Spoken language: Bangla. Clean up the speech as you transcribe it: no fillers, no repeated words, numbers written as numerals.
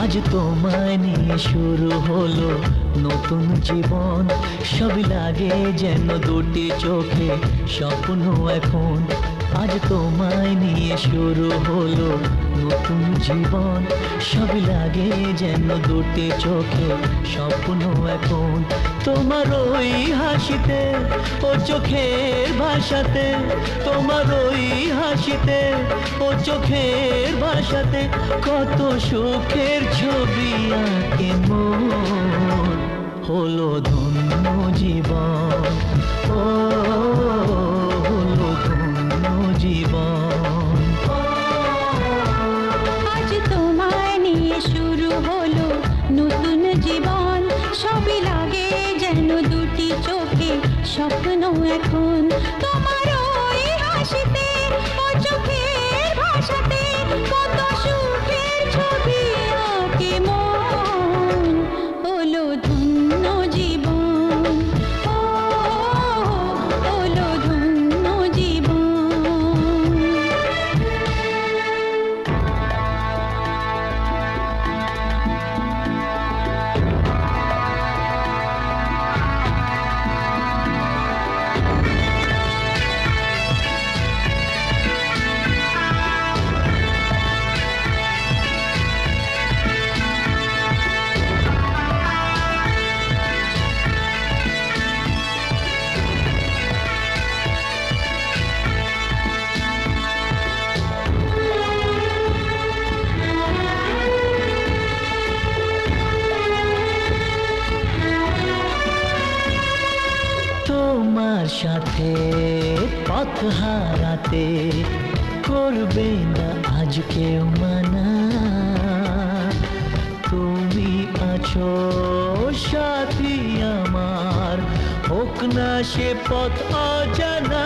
আজ তোমায় নিয়ে শুরু হলো নতুন জীবন। সবই লাগে যেন দুটি চোখে স্বপ্ন এখন। আজ তোমায় নিয়ে শুরু হলো নতুন জীবন। সবই লাগে যেন দুটি চোখে স্বপ্ন এখন। তোমার ওই হাসিতে ও চোখের ভাষাতে, তোমার ওই হাসিতে ও চোখের ভাষাতে কত সুখের ছবি আঁকে মন। হলো ধন্য জীবন, ও হলো ধন্য জীবন। আজ তোমায় নিয়ে শুরু হলো নতুন জীবন। সবই লাগে যেন দুটি চোখে স্বপ্ন এখন। তোমার ওই হাসিতে ও চোখের ভাষাতে কত সুখের ছবি আঁকে মন। হলো ধন্য জীবন, ও হলো ধন্য জীবন। তোমার সাথে পথ হারাতে করবে না আজ কেউ মানা। তুমি আছো সাথী আমার, হোক না সে পথ অজানা।